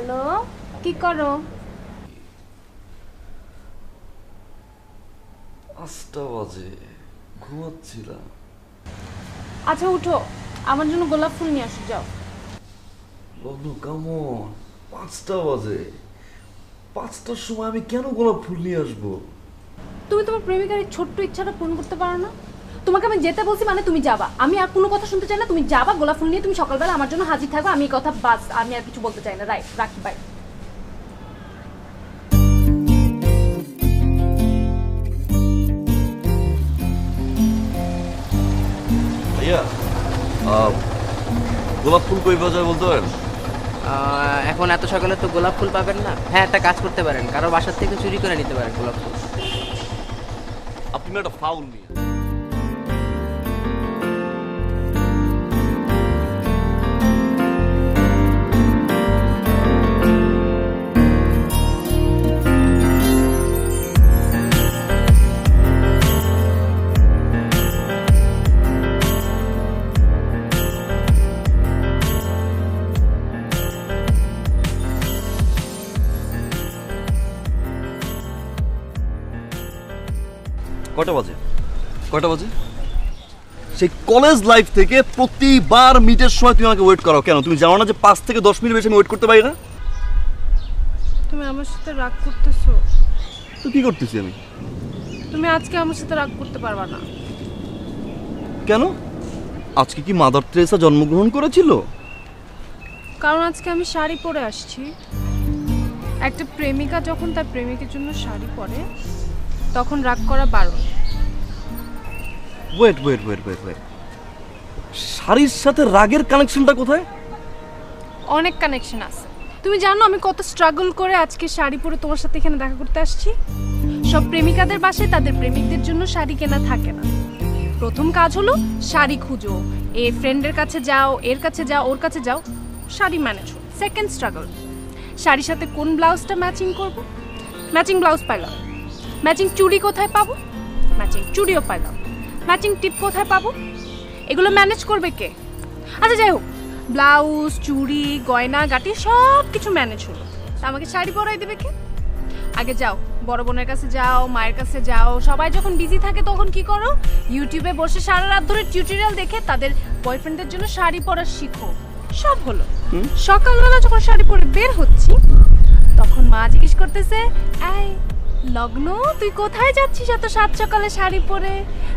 Hello, কি করো? 5টা বাজে, ঘুমাচ্ছিলাম। আচ্ছা উঠো, আমার জন্য গোলাপ ফুল নিয়ে আসো, যাও। লগ্ন কেমন? 5টা বাজে, 5টার সময় আমি কেন গোলাপ ফুল নিয়ে আসবো? তুমি তোমার প্রেমিকার এই ছোট্ট ইচ্ছাটা পূরণ করতে পারো না? তোমাকে আমি যেতে বলছি মানে তুমি যাবা, আমি আর কোনো কথা শুনতে চাই না। তুমি যাবা, গোলাপ ফুল নিয়ে তুমি সকালবেলা আমার জন্য হাজির থাকবে। আমি এই কথা বাস, আমি আর কিছু বলতে চাই না। রাইট, রাখি, বাই। ভাইয়া, গোলাপ ফুল কই পাওয়া যায় বলতে পারেন? এখন এত সকালে তো গোলাপ ফুল পাবেন না। হ্যাঁ, একটা কাজ করতে পারেন, কারো বাসার থেকে চুরি করে নিতে পারেন গোলাপ ফুল। আপনি একটা ফাউল নিয়ে কয়টা বাজে? সেই কলেজ লাইফ থেকে প্রতিবার মিটের সময় তুমি আমাকে ওয়েট করাও কেন? তুমি জানো না যে 5 থেকে 10 মিনিট বেশি আমি ওয়েট করতে পারি না? তুমি আমার সাথে রাগ করতেছো? তো কি করতেছি আমি? তুমি আজকে আমার সাথে রাগ করতে পারবা না। কেন? আজকে কি মাদার তেরেসা জন্মগ্রহণ করেছিল? কারণ আজকে আমি শাড়ি পরে আসছি। একটা প্রেমিকা যখন তার প্রেমিকের জন্য শাড়ি পরে তখন রাগ করা বারণ। ওয়েট, শাড়ির সাথে রাগের কানেকশনটা কোথায়? অনেক কানেকশন আছে। তুমি জানো আমি কত স্ট্রাগল করে আজকে শাড়ি পরে তোমার সাথে এখানে দেখা করতে আসছি। সব প্রেমিকাদের বাসায় তাদের প্রেমিকদের জন্য শাড়ি কেনা থাকে না। প্রথম কাজ হলো শাড়ি খুঁজো, এ ফ্রেন্ডের কাছে যাও, এর কাছে যাও, ওর কাছে যাও, শাড়ি ম্যানেজ হো। সেকেন্ড স্ট্রাগল, শাড়ির সাথে কোন ব্লাউজটা ম্যাচিং করব। ম্যাচিং ব্লাউজ পাইলাম, ম্যাচিং চুড়ি কোথায় পাবো, ম্যাচিং চুড়িও পাইলাম, ম্যাচিং টিপ কোথায় পাবো, এগুলো ম্যানেজ করবে কে? আচ্ছা যাই হোক, ব্লাউজ, চুড়ি, গয়না গাটি সব কিছু ম্যানেজ হলো। তা আমাকে শাড়ি পরাই দেবে কে? আগে যাও, বড় বোনের কাছে যাও, মায়ের কাছে যাও। সবাই যখন বিজি থাকে তখন কি করো? ইউটিউবে বসে সারা রাত ধরে টিউটোরিয়াল দেখে তাদের বয়ফ্রেন্ডদের জন্য শাড়ি পরা শিখো। সব হলো। সকালবেলা যখন শাড়ি পরে বের হচ্ছি তখন মা জিজ্ঞেস করতেছে, এই লগ্ন তুই কোথায় যাচ্ছিস এত সাত সকালে শাড়ি পরে?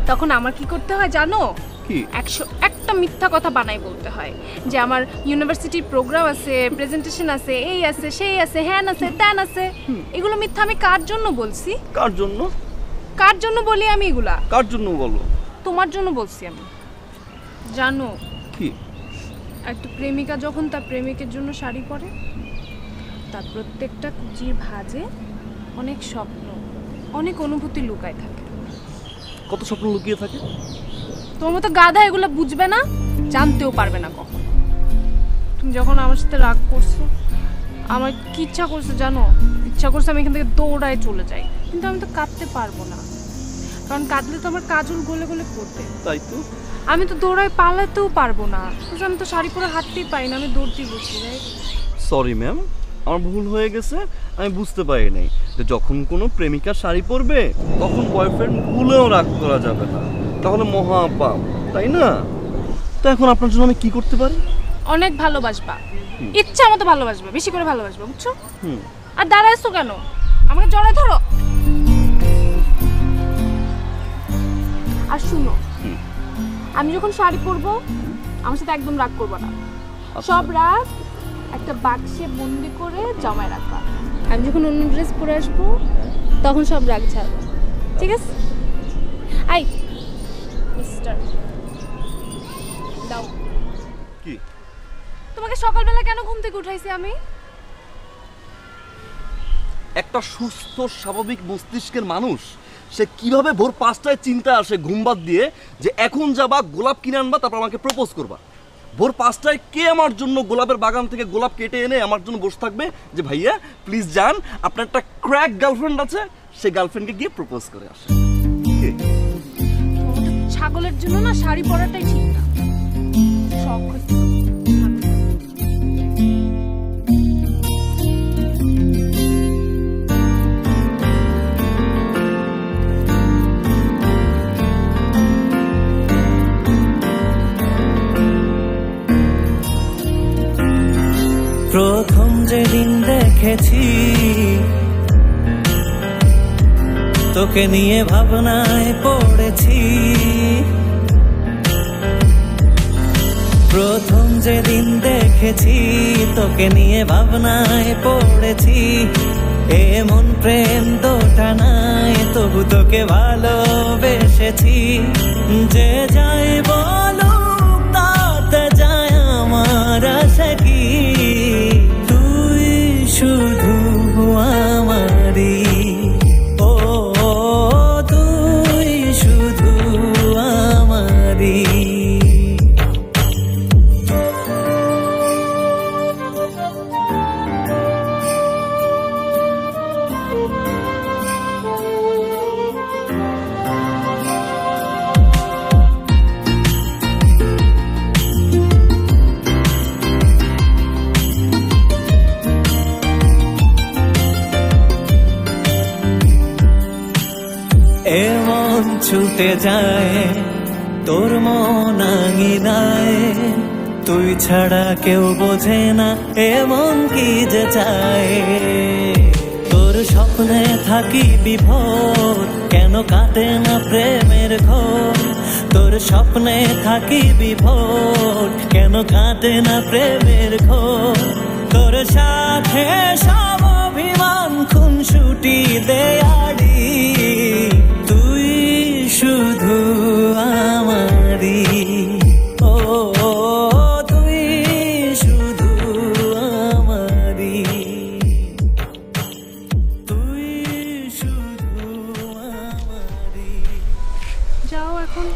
তখন আমার কি করতে হয় জানো? কি? 101টা মিথ্যা কথা বানাই বলতে হয় যে আমার ইউনিভার্সিটির প্রোগ্রাম আছে, প্রেজেন্টেশন আছে, এই আছে, সেই আছে, হ্যান আছে, ত্যান আছে। এগুলো মিথ্যা আমি কার জন্য বলছি? কার জন্য? কার জন্য বলি আমি এগুলা? কার জন্য বলো? তোমার জন্য বলছি আমি। জানো কি? একটা প্রেমিকা যখন তার প্রেমিকের জন্য শাড়ি পরে তার প্রত্যেকটা কুচির ভাঁজে অনেক স্বপ্ন, অনেক অনুভূতি লুকায় থাকে। কত স্বপ্ন লুকিয়ে থাকে? তোমার মতো গাধা এগুলো বুঝবে না, জানতেও পারবে না কখন। তুমি যখন আমার সাথে রাগ করছো, আমার কি ইচ্ছা করছে জানো? ইচ্ছা করছে আমি এখান থেকে দৌড়ায় চলে যাই, কিন্তু আমি তো কাঁদতে পারবো না, কারণ কাঁদলে তো আমার কাজল গলে গলে পড়বে। তাই তো আমি তো দৌড়ায় পালাতেও পারবো না, আমি তো শাড়ি পরে হাঁটতেই পারি না, আমি দৌড়তেই বসি। সরি ম্যাম, আমার ভুল হয়ে গেছে। আমি বুঝতে পারি নাই যে যখন কোনো প্রেমিকা শাড়ি পরবে তখন বয়ফ্রেন্ড ভুলেও রাগ করা যাবে না, তাহলে মহা পাপ, তাই না? তো এখন আপনার জন্য আমি কি করতে পারি? অনেক ভালোবাসবা, ইচ্ছা মতো ভালোবাসবা, বেশি করে ভালোবাসবা, বুঝছো? আর দাঁড়াইছো কেন? আমাকে জড়ায় ধরো। আর শুনো, আমি যখন শাড়ি পরবো আমার সাথে একদম রাগ করবো না। সব রাগ একটা বাক্সে বন্দি করে জমায় রাখবা। আমি যখন অন্য ড্রেস পরে আসবো তখন সব রাগ ছাড়বো, ঠিক আছে? আই মিস্টার দাও। কি? তোমাকে সকালবেলা কেন ঘুম থেকে উঠাইছি আমি? একটা সুস্থ স্বাভাবিক মস্তিষ্কের মানুষ সে কিভাবে ভোর 5টায় চিন্তা আসে ঘুম বাদ দিয়ে যে এখন যাবা গোলাপ কিনে আনবা, তারপর আমাকে প্রপোজ করবা? ভোর 5টায় কে আমার জন্য গোলাপের বাগান থেকে গোলাপ কেটে এনে আমার জন্য বসে থাকবে যে ভাইয়া প্লিজ যান, আপনার একটা ক্র্যাক গার্লফ্রেন্ড আছে, সে গার্লফ্রেন্ডকে গিয়ে প্রপোজ করে আসে? ছাগলের জন্য না শাড়ি পরাটাই ঠিক না। শখ হয়েছে। পড়েছি, তোকে নিয়ে ভাবনায় পড়েছি। প্রথম যেদিন দেখেছি তোকে নিয়ে ভাবনায় পড়েছি। এমন প্রেম দোটা নাই, তবু তোকে ভালোবেসেছি। যে যাই বলুক তাতে যায় আমার আশা কি, তুই শুধু আমারই। ও তুই শুধু আমারই। এমন ছুটে যায় তোর মন আঙিনায়, তুই ছাড়া কেউ বোঝে না এমন কি যে চায়। তোর স্বপ্নে থাকি বিভোর, কেন কাটে না প্রেমের ঘোর। তোর স্বপ্নে থাকি বিভোর, কেন কাটে না প্রেমের ঘোর। তোর সাথে সব অভিমান খুনসুটি দেয়ারি, তুই শুধু আমারই। ও তুই শুধু আমারই। তুই শুধু আমারই। যাও এখন,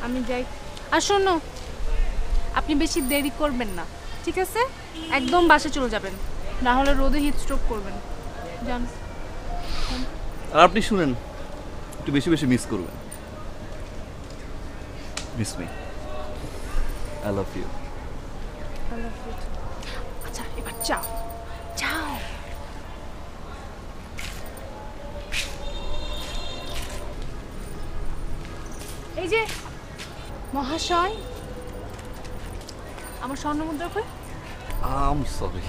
আমি যাই। আর শোনো, আপনি বেশি দেরি করবেন না, ঠিক আছে? একদম বাসে চলে যাবেন, না হলে রোদে হিট স্ট্রোক করবেন। যান। আর আপনি শুনেন, একটু বেশি বেশি মিস করবেন। Miss me, I love you. আচ্ছা, এবার যাও যাও। এই যে মহাশয়, আমার স্বর্ণমুদ্রা কই? আম সরি।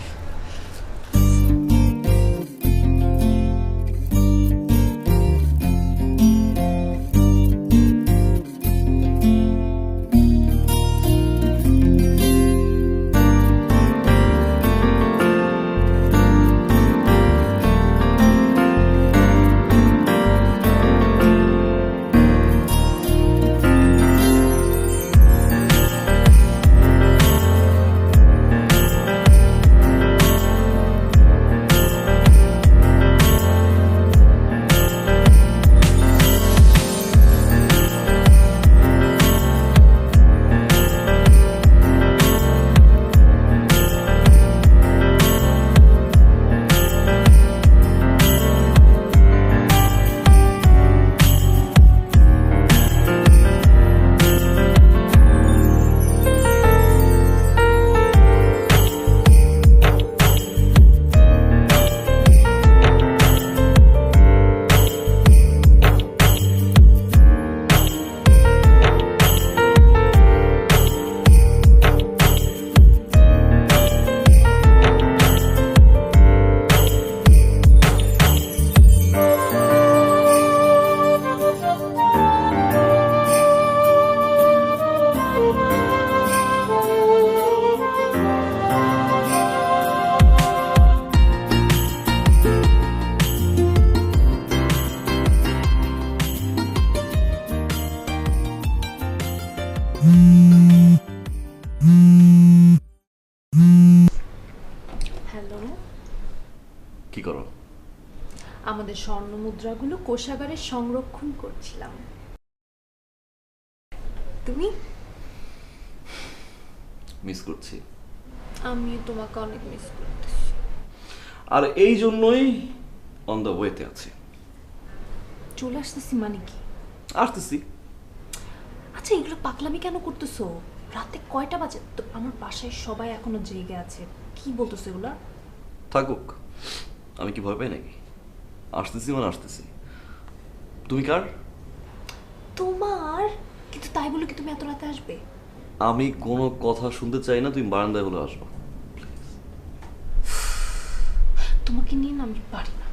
হ্যালো, কি করো? আমাদের স্বর্ণমুদ্রাগুলো কোষাগারে সংরক্ষণ করছিলাম। তুমি? মিস করছি। আমি তোমাকে অনেক মিস করতেছি। আর এই জন্যই অন দ্য ওয়েতে আছি। চলে আসতেছি মানে কি? আসতেছি। আচ্ছা, এগুলো পাগলামি কেন করতেছো? রাতে কয়টা বাজে? তো আমার বাসায় সবাই এখনো জেগে আছে। কি বলতেছো এগুলা? থাকুক, আমি কি ভয় পাই নাকি? আসতেছি মানে আসতেছি। তুমি কার? তোমার। কিন্তু তাই বলে কি তুমি এত রাতে আসবে? আমি কোনো কথা শুনতে চাই না, তুমি বারান্দায় হলে আসবো। তোমাকে নিয়ে না আমি পারি না।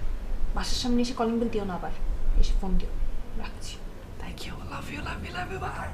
বাসার সামনে এসে কলিং বেল দিও না, আবার এসে ফোন দিও। রাখছি। Thank you, love you, love you, love you, bye.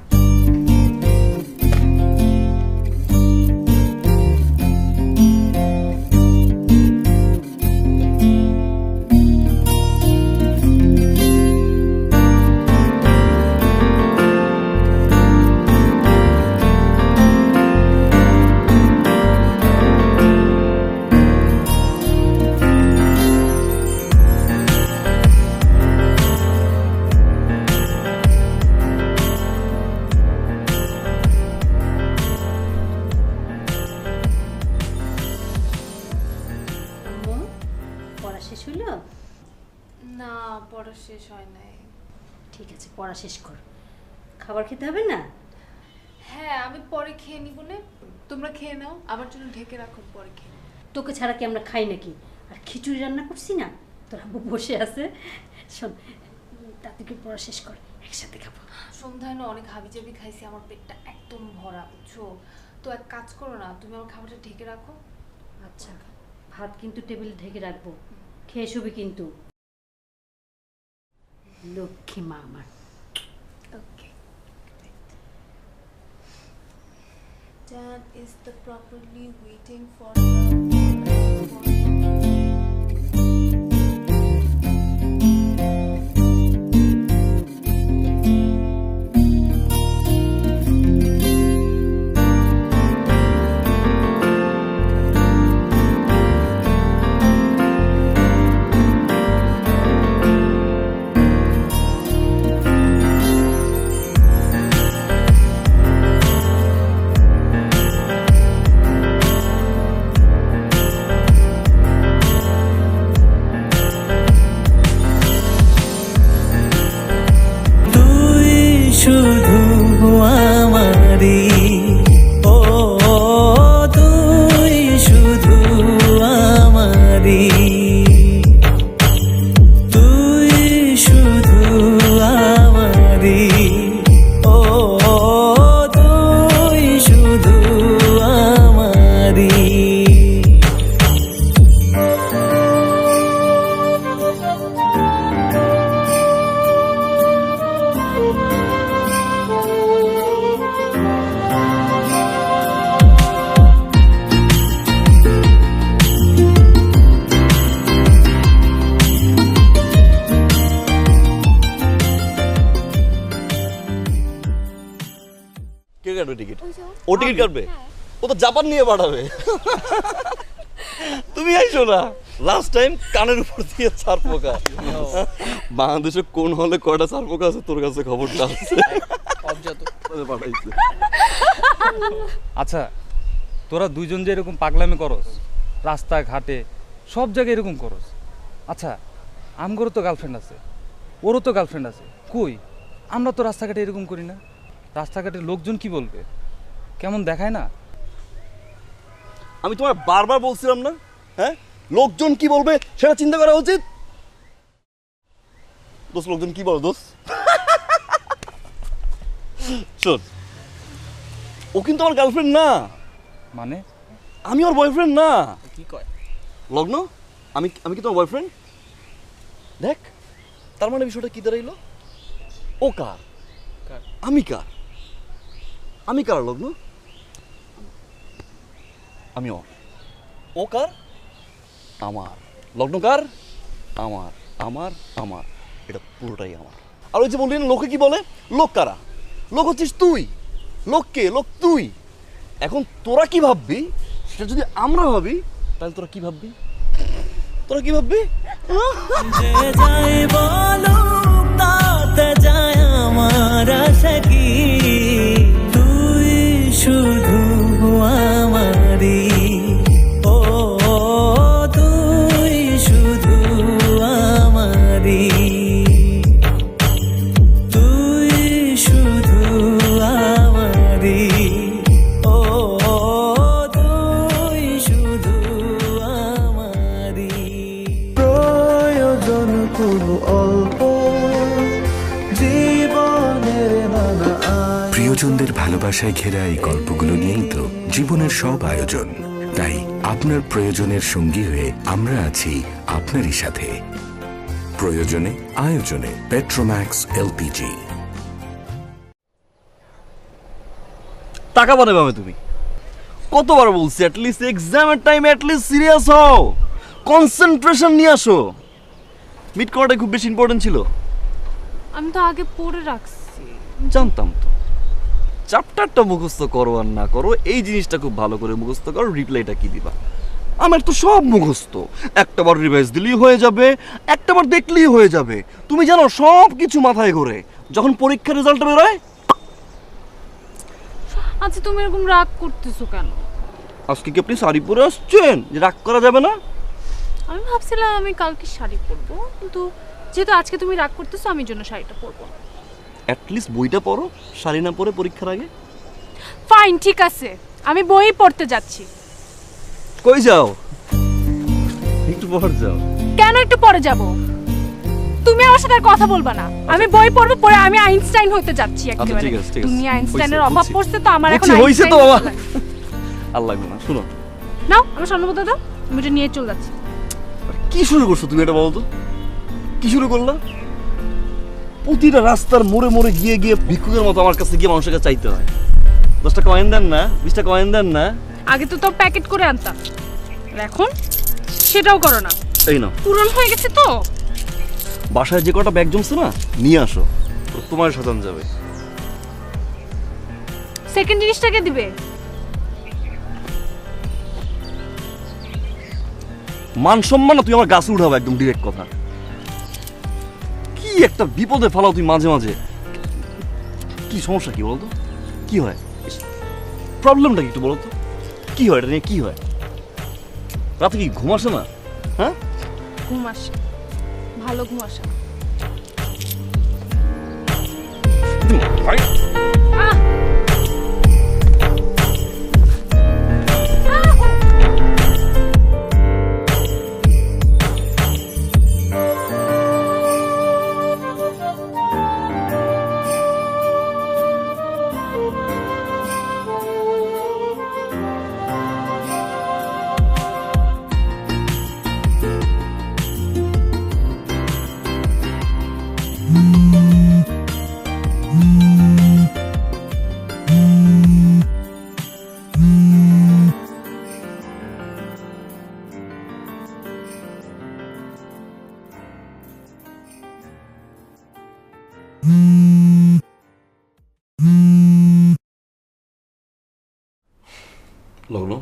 পড়া শেষ হইল? না, পড়া শেষ হয় নাই। ঠিক আছে, পড়া শেষ কর। খাবার খেতে হবে না? হ্যাঁ, আমি পরে খেয়ে নিব না। তোমরা খেয়ে নাও, আমার জন্য ঢেকে রাখো, পরে খেয়ে নিবো। তোকে ছাড়া কি আমরা খাই নাকি? আর খিচুড়ি রান্না করছি না, তোর আব্বু বসে আছে। শোন, তাদেরকে পড়া শেষ কর, একসাথে খাবো। সন্ধ্যায় না অনেক হাবিজাবি খাইছি, আমার পেটটা একদম ভরা, বুঝছো? তো এক কাজ করো না, তুমি আমার খাবারটা ঢেকে রাখো। আচ্ছা, ভাত কিন্তু টেবিলে ঢেকে রাখবো, খেয়ে শুবি কিন্তু। লক্ষ্মী মা আমার। Okay. Dad is the properly waiting for তুই শুধু আমারি, ও তুই শুধু আমারি, তুই শুধু আমারি, ও তুই শুধু আমারি। কে কাটবে টিকিট? ও টিকিট কাটবে? ও তো জাপান নিয়ে পাঠাবে। তুমি আইসো না। লাস্ট টাইম কানের উপর দিয়ে চার পোকা। বাংলাদেশে কোন হলে কয়টা চার পোকা আছে তোর কাছে খবরটা আছে? ওদের পাঠাইছে। আচ্ছা, তোরা দুইজন যে এরকম পাগলামি করস, রাস্তায় ঘাটে সব জায়গায় এরকম করস, আচ্ছা আমগরও তো গার্লফ্রেন্ড আছে, ওরও তো গার্লফ্রেন্ড আছে, কই আমরা তো রাস্তাঘাটে এরকম করি না? রাস্তাঘাটে লোকজন কি বলবে, কেমন দেখায় না? আমি তোমার বারবার বলছিলাম না, হ্যাঁ লোকজন কি বলবে সেটা চিন্তা করা উচিত। দোস্ত লোকজন কি বলো দোস্ত? শোন, ও কিন্তু আমার গার্লফ্রেন্ড না, মানে আমি ওর বয়ফ্রেন্ড না। কি কয়? লগ্ন, আমি আমি কি তোমার বয়ফ্রেন্ড? দেখ, তার মানে বিষয়টা কি দাঁড়াইলো? ও কার? আমি কার? আমি কার লগ্ন? আমি ওর। ও কার? আমার। লগ্ন কার? আমার। আমার আমার এটা পুরোটাই আমার। আর ওই যে বললি না লোকে কি বলে, লোক কারা? লোক হচ্ছিস তুই। লোক কে? লোক তুই। এখন তোরা কি ভাববি সেটা যদি আমরা ভাবি, তাহলে তোরা কি ভাববি? তোরা কি ভাববি? যে যাই বলো তাতে যায় আমার আশা কি, তুই শুধু আমারি, ও তুই শুধু আমারি, তুই শুধু আমারি, ও তুই শুধু আমারি। প্রয়োজন কোনো অল্প জীবনের নানা প্রিয়জনদের ভালোবাসায় ঘেরা এই গল্পগুলো নিয়েই তো জীবনের সব আয়োজন। তাই আপনার প্রয়োজনের সঙ্গী হয়ে আমরা আছি আপনারই সাথে। প্রয়োজনে আয়োজনে পেট্রোম্যাক্স এলপিজি। টাকা পাবে তুমি, কতবার বলছি অ্যাটলিস্ট এক্সামের টাইমে অ্যাটলিস্ট সিরিয়াস হও, কনসেন্ট্রেশন নিয়ে আসো। মিট করাটা খুব বেশি ইম্পর্টেন্ট ছিল। আমি তো আগে পড়ে রাখছি। জানতাম তো। চ্যাপ্টারটা মুখস্থ করো আর না করো, এই জিনিসটা খুব ভালো করে মুখস্থ করো, রিপ্লাইটা কি দিবা। আমার তো সব মুখস্থ, একটাবার রিভাইজ দিলেই হয়ে যাবে, একটাবার দেখলেই হয়ে যাবে। তুমি জানো সব কিছু মাথায় ঘোরে যখন পরীক্ষার রেজাল্ট বেরোয়। আচ্ছা তুমি এরকম রাগ করতেছো কেন? আজকে কি আপনি শাড়ি পরে আসছেন যে রাগ করা যাবে না? আমি ভাবছিলাম আমি কালকে শাড়ি পরবো, কিন্তু যেহেতু আজকে তুমি রাগ করতেছো আমি জন্য শাড়িটা পরবো। অ্যাটলিস্ট বইটা পড়ো, শাড়ি না পরে পরীক্ষার আগে। ফাইন, ঠিক আছে, আমি বই পড়তে যাচ্ছি। কই যাও? একটু পর যাও। কেন একটু পরে যাব? তুমি আমার সাথে আর কথা বলবা না। আমি বই পড়বো, পরে আমি আইনস্টাইন হতে যাচ্ছি একেবারে। ঠিক আছে, ঠিক আছে। তুমি আইনস্টাইনের হইছে, অভাব বুঝছি। পড়ছে তো আমার এখন। হইছে তো বাবা। আইনস্টাইন আল্লাহ না, শুনো। নাও আমার স্বর্ণপদ দাও, আমি এটা নিয়ে চলে যাচ্ছি। কি শুরু করছো তুমি, এটা বলো তো? কি শুরু করলা? প্রতিটা রাস্তার মোড়ে মোড়ে গিয়ে গিয়ে ভিক্ষুকের মতো আমার কাছে গিয়ে মানুষের কাছে চাইতে হয়। 10 টাকা কয়েন দেন না, 20 টাকা কয়েন দেন না। আগে তো প্যাকেট করে আনতাম, আর এখন সেটাও করো না। এই নাও, পুরন হয়ে গেছে তো। বাসায় যে কটা ব্যাগ জমছে না, নিয়ে আসো, তোমার সাজান যাবে। সেকেন্ড জিনিসটাকে দিবে। মান সম্মান না, তুই আমার গাছে উঠাবো, একদম ডিরেক্ট কথা। কি একটা বিপদে ফালাও তুই মাঝে মাঝে। কি সমস্যা কি বলতো? কি হয়? প্রবলেমটা কি একটু বলো তো? কি হয় এটা নিয়ে? কি হয়? রাতে কি ঘুম আসে না? হ্যাঁ, ঘুম আসে, ভালো ঘুম আসে। আহ! লগ্ন,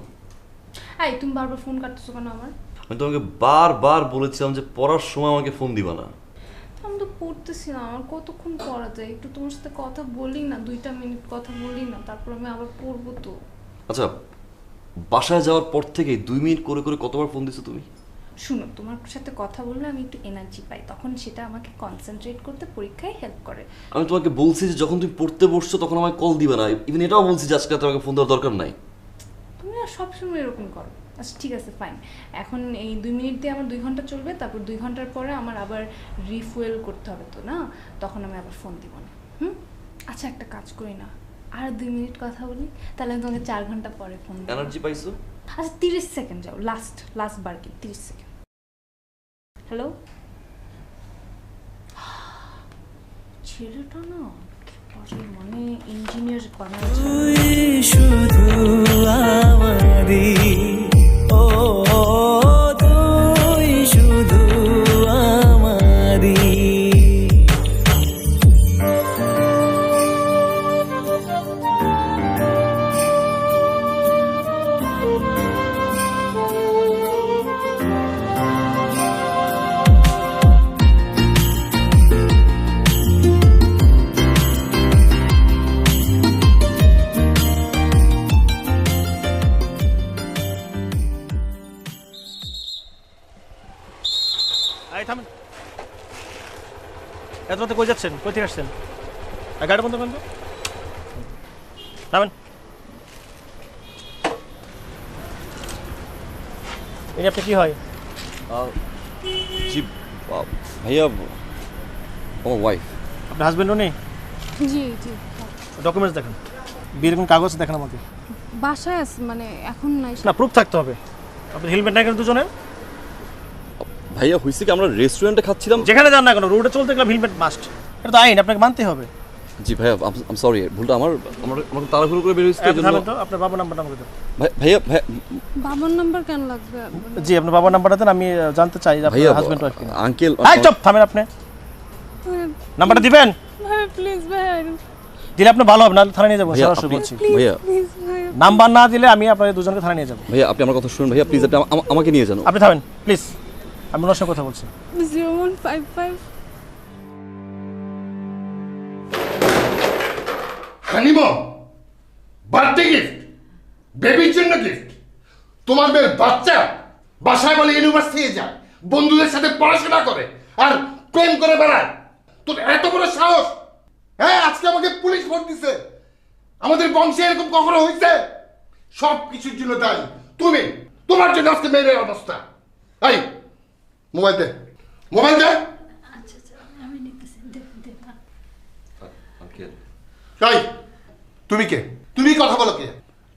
এই তুমি বারবার ফোন কাটতেছো কেন আমার? আমি তোমাকে বারবার বলেছিলাম যে পড়ার সময় আমাকে ফোন দিবা না। আমি তো পড়তেছি না, আমার কতক্ষণ পড়া যায়? একটু তোমার সাথে কথা বলি না, 2টা মিনিট কথা বলি না, তারপর আমি আবার পড়বো তো। আচ্ছা, বাসায় যাওয়ার পর থেকে 2 মিনিট করে করে কতবার ফোন দিছো তুমি? শুনো, তোমার সাথে কথা বললে আমি একটু এনার্জি পাই, তখন সেটা আমাকে কনসেন্ট্রেট করতে পরীক্ষায় হেল্প করে। আমি তোমাকে বলছি যে যখন তুমি পড়তে বসছো তখন আমায় কল দিবে না। ইভেন এটাও বলছি যে আজকে তোমাকে ফোন দেওয়ার দরকার নাই। তুমি আর সবসময় এরকম করো। আচ্ছা ঠিক আছে, ফাইন। এখন এই 2 মিনিট দিয়ে আমার 2 ঘন্টা চলবে, তারপর 2 ঘন্টার পরে আমার আবার রিফুয়েল করতে হবে তো না, তখন আমি আবার ফোন দিব না। আচ্ছা একটা কাজ করি না, আর 2 মিনিট কথা বলি, তাহলে আমি তোমাকে 4 ঘন্টা পরে ফোন দিব। এনার্জি পাইছো? আচ্ছা 30 সেকেন্ড যাও, লাস্ট বার কি 30 সেকেন্ড। হ্যালো, ছেলেটা না মানে ইঞ্জিনিয়ার বানানো। তুই শুধু আমারি, ও তুই শুধু আমারি। এই থামেন, এত রাতে কই যাচ্ছেন? কই থেকে আসছেন? গাড়ি বন্ধ করেন তো, থামেন। ইনি আপনি কি হয়? জি ভাইয়া, আমার ওয়াইফ। আপনার হাজবেন্ডও নেই? জি জি, ডকুমেন্টস দেখেন, বিয়ের কোন কাগজ দেখেন আমাকে। বাসায় আছে, মানে এখন নাই। না, প্রুফ থাকতে হবে। আপনি হেলমেট নাই কেন দুজনে? ভাইয়া হয়েছে কি, আমরা রেস্টুরেন্টে খাচ্ছিলাম। যেখানে যান না কেন রোডে চলতে গেলে হেলমেট মাস্ট, এটা তো আইন, আপনাকে মানতে হবে। জি ভাইয়া, আম সরি, ভুলটা আমার আমাকে তাড়াহুড়ো করে বের হয়েছে। থামেন তো, আপনার বাবার নাম্বারটা আমাকে দেন। ভাইয়া বাবার নাম্বার কেন লাগবে? জি আপনার বাবার নাম্বারটা দেন, আমি জানতে চাই যে ভাইয়া আপনার হাজবেন্ড ওয়াইফ কিনা। আঙ্কেল এই চুপ, থামেন আপনি। নাম্বারটা দিবেন? ভাই প্লিজ ভাই, দিলে আপনি ভালো হবে, না থানায় নিয়ে যাবো, সরাসরি বলছি। ভাইয়া প্লিজ ভাই। নাম্বার না দিলে আমি আপনাদের দুজনকে থানায় নিয়ে যাবো। ভাইয়া আপনি আমার কথা শুনুন ভাইয়া, প্লিজ আপনি আমাকে নিয়ে যান। আপনি থামেন প্লিজ, আমি ওনার সঙ্গে কথা বলছি। 0155 হানিমো, বার্থডে গিফট, বেবির জন্য গিফট। তোমার মেয়ের বাচ্চা বাসায় বলে ইউনিভার্সিটি যায়, বন্ধুদের সাথে পড়াশোনা করে আর প্রেম করে বেড়ায়। তোর এত বড় সাহস! হ্যাঁ, আজকে আমাকে পুলিশ ফোন দিছে। আমাদের বংশে এরকম কখনো হয়েছে? সব কিছুর জন্য দায়ী তুমি। তোমার জন্য আজকে মেয়ের অবস্থা। এই মোবাইল দে, মোবাইল দে। আচ্ছা আচ্ছা, আমি নিতেছি, দেখুন দেখুন। এই তুমি কে? তুমি কথা বলো কে?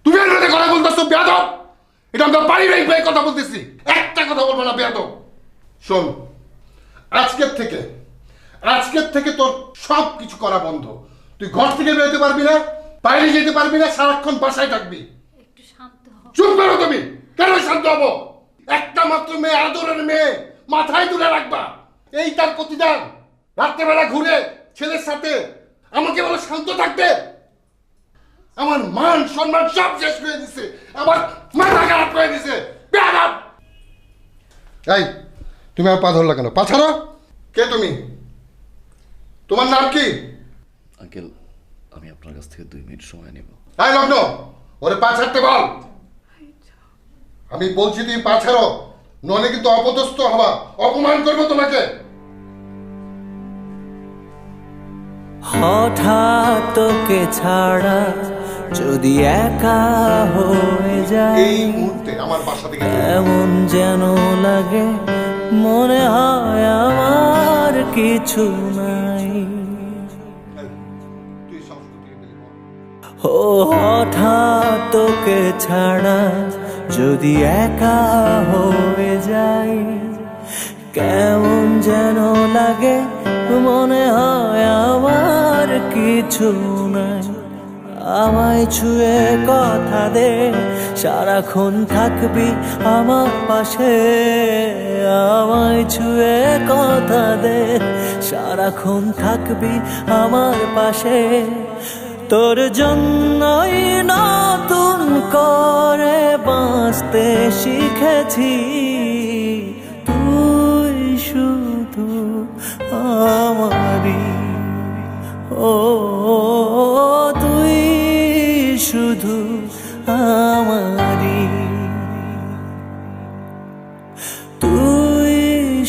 তুমি এর মধ্যে কথা বলতেছো বেয়াদব? এটা আমরা পারিবারিক ভাবে কথা বলতেছি, একটা কথা বলবো না বেয়াদব। শোন, আজকের থেকে তোর সব কিছু করা বন্ধ। তুই ঘর থেকে বেরোতে পারবি না, বাইরে যেতে পারবি না, সারাক্ষণ বাসায় থাকবি। একটু শান্ত হও। চুপ করো তুমি। কেন শান্ত হবো? একটা মাত্র মেয়ে, আদরের মেয়ে, মাথায় তুলে রাখবা, এই তার প্রতিদান। রাত্রেবেলা ঘুরে ছেলের সাথে আমাকে বলো শান্ত থাকতে। আমার মান সম্মান সব শেষ করে দিছে, আমার মাথা খারাপ করে দিছে। বেয়াদব! এই তুমি আর পা ধরলা কেন? পা ছাড়ো। কে তুমি? তোমার নাম কি? আঙ্কেল, আমি আপনার কাছ থেকে 2 মিনিট সময় নেব। এই লগ্ন, ওরে পা ছাড়তে বল। আমি বলছি তুমি পা ছাড়ো, নইলে কিন্তু অপদস্থ হবা, অপমান করবো তোমাকে। হঠাৎ তোকে ছাড়া যদি একা হয়ে যায়, এই মুহূর্তে আমার বাসা থেকে এমন যেন লাগে মনে হয় আমার কিছু নাই। তুই সংস্কৃতি ও হঠাৎ তোকে ছাড়া যদি একা হয়ে যাই, কেমন যেন লাগে মনে হয় আমার কিছু নাই। আমায় ছুঁয়ে কথা দে, সারাক্ষণ থাকবি আমার পাশে। আমায় ছুঁয়ে কথা দে, সারাক্ষণ থাকবি আমার পাশে। তোর জন্যই নতুন করে বাঁচতে শিখেছি, তুই শুধু আমারই। ও তুই শুধু আমারই, তুই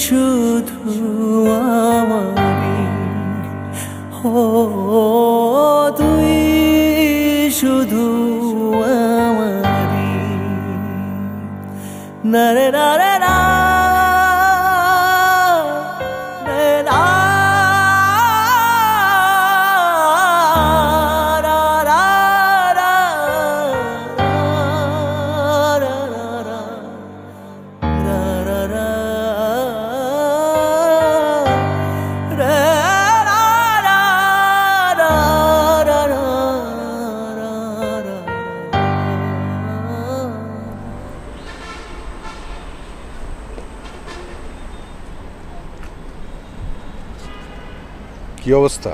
শুধু আমারই। ও তুই শুধু আমারই। না রে না রে না, কি অবস্থা?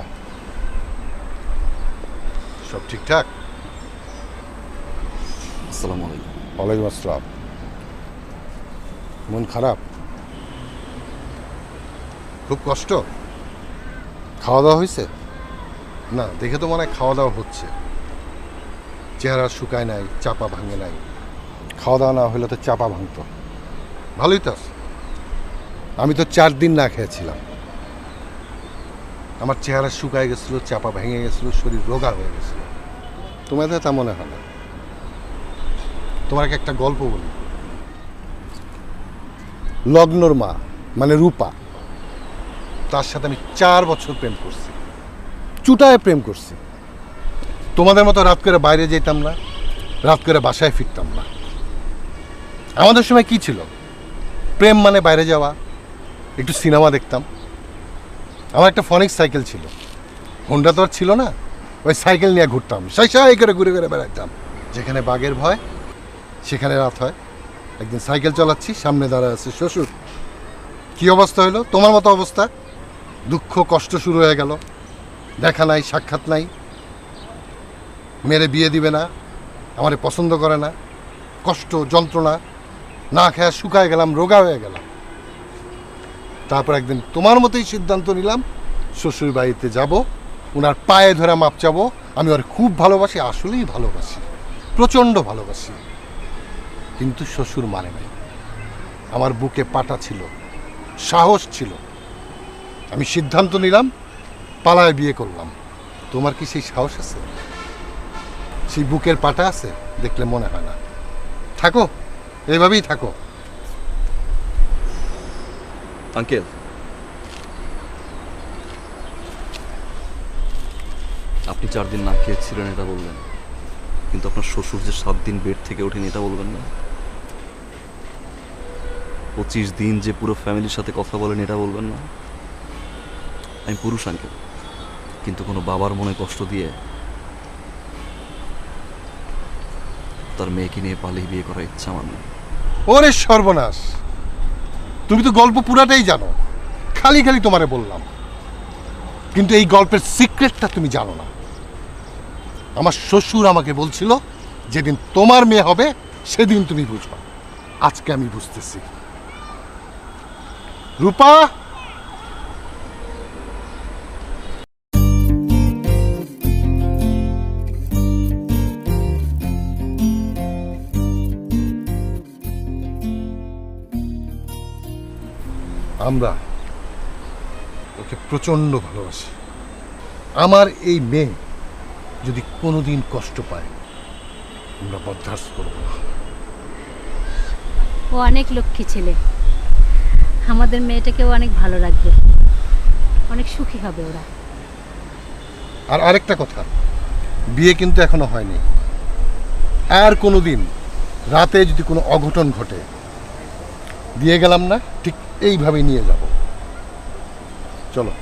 সব ঠিকঠাক? আসসালামু আলাইকুম। ওয়ালাইকুম আসসালাম। মন খারাপ? খুব কষ্ট? খাওয়া দাওয়া হয়েছে? না, দেখে তো মনে হয় খাওয়া দাওয়া হচ্ছে। চেহারা শুকায় নাই, চাপা ভাঙে নাই। খাওয়া দাওয়া না হলে তো চাপা ভাঙতো। ভালোই তো আছে। আমি তো 4 দিন না খেয়েছিলাম। আমার চেহারা শুকায় গেছিলো, চাপা ভেঙে গেছিলো, শরীর রোগা হয়ে গেছিল। তোমাদের তা মনে হয় না। তোমাকে একটা গল্প বলি। লগ্নর মা মানে রূপা, তার সাথে আমি 4 বছর প্রেম করছি, চুটায় প্রেম করছি। তোমাদের মতো রাত করে বাইরে যেতাম না, রাত করে বাসায় ফিরতাম না। আমাদের সময় কি ছিল? প্রেম মানে বাইরে যাওয়া, একটু সিনেমা দেখতাম। আমার একটা ফনিক্স সাইকেল ছিল, হোন্ডা তো আর ছিল না, ওই সাইকেল নিয়ে ঘুরতাম, সাই করে ঘুরে ঘুরে বেড়াতাম। যেখানে বাঘের ভয় সেখানে রাত হয়। একদিন সাইকেল চালাচ্ছি, সামনে দাঁড়ায় আছে শ্বশুর। কি অবস্থা হলো? তোমার মতো অবস্থা। দুঃখ কষ্ট শুরু হয়ে গেল, দেখা নাই সাক্ষাৎ নাই, মেরে বিয়ে দিবে না, আমারে পছন্দ করে না, কষ্ট যন্ত্রণা, না খেয়ে শুকায় গেলাম, রোগা হয়ে গেলাম। তারপর একদিন তোমার মতোই সিদ্ধান্ত নিলাম, শ্বশুর বাড়িতে যাব, ওনার পায়ে ধরে মাপ চাবো। আমি ওর খুব ভালোবাসি, আসলেই ভালোবাসি, প্রচণ্ড ভালোবাসি। কিন্তু শ্বশুর মানে নাই। আমার বুকে পাটা ছিল, সাহস ছিল, আমি সিদ্ধান্ত নিলাম, পালায় বিয়ে করলাম। তোমার কি সেই সাহস আছে? সেই বুকের পাটা আছে? দেখলে মনে হয় না। থাকো, এইভাবেই থাকো। আঙ্কেল, আপনি 4 দিন না খেয়েছিলেন এটা বললেন, কিন্তু আপনার শ্বশুর যে 7 দিন বেড থেকে ওঠেনি এটা বলবেন না? 25 দিন যে পুরো ফ্যামিলির সাথে কথা বলেন এটা বলবেন না? আমি পুরুষ আঙ্কেল, কিন্তু কোনো বাবার মনে কষ্ট দিয়ে তার মেয়েকে নিয়ে পালিয়ে বিয়ে করার ইচ্ছা আমার নেই। ওরে সর্বনাশ, তুমি তো গল্প পুরাটাই জানো, খালি খালি তোমারে বললাম, কিন্তু এই গল্পের সিক্রেটটা তুমি জানো না। আমার শ্বশুর আমাকে বলছিল, যেদিন তোমার মেয়ে হবে সেদিন তুমি বুঝবা। আজকে আমি বুঝতেছি। রূপা, আমরা ওকে প্রচণ্ড ভালোবাসি। আমার এই মেয়ে যদি কোনোদিন কষ্ট পায়, আমরা বরদাস্ত করব না। ও অনেক লক্ষ্মী ছেলে, আমাদের মেয়েটাকেও অনেক ভালো রাখবে, অনেক সুখী হবে ওরা। আর আরেকটা কথা, বিয়ে কিন্তু এখনো হয়নি। আর কোনোদিন রাতে যদি কোনো অঘটন ঘটে, দিয়ে গেলাম না, ঠিক এইভাবে নিয়ে যাব। চলো।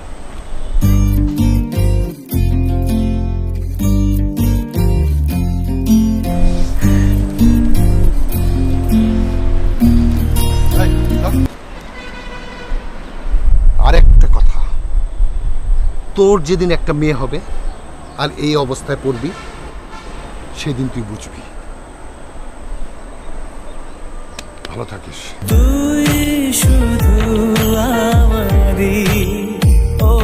আরেকটা কথা, তোর যেদিন একটা মেয়ে হবে আর এই অবস্থায় পড়বি, সেদিন তুই বুঝবি। ভালো থাকিস। তুই শুধু আমারি, ও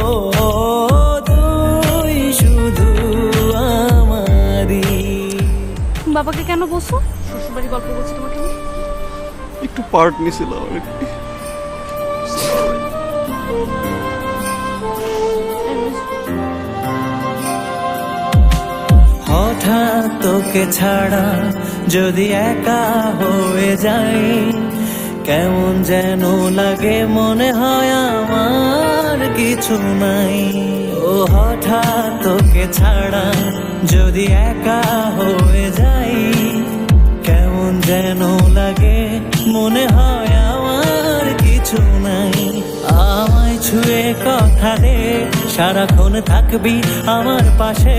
তুই শুধু আমারি। বাবাকে কেন বসো? শ্বশুরবাড়ি গল্প বলছি তোমাকে আমি। একটু পার্ট নিছিলাম। হঠাৎ তোকে ছাড়া যদি একা হয়ে যাই, কেমন যেন লাগে, মনে হয় আমার কিছু নাই। ও হঠাৎ তোকে ছাড়া যদি একা হয়ে যাই, কেমন যেন লাগে, মনে হয় আমার কিছু নাই। আমায় ছুঁয়ে কথা দে, সারাক্ষণ থাকবি আমার পাশে।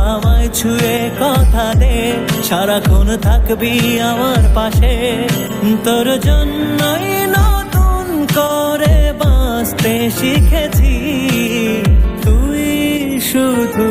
আমায় ছুঁয়ে কথা দে, সারাক্ষণ থাকবি আমার পাশে। তোর জন্যই নতুন করে বাঁচতে শিখেছি, তুই শুধু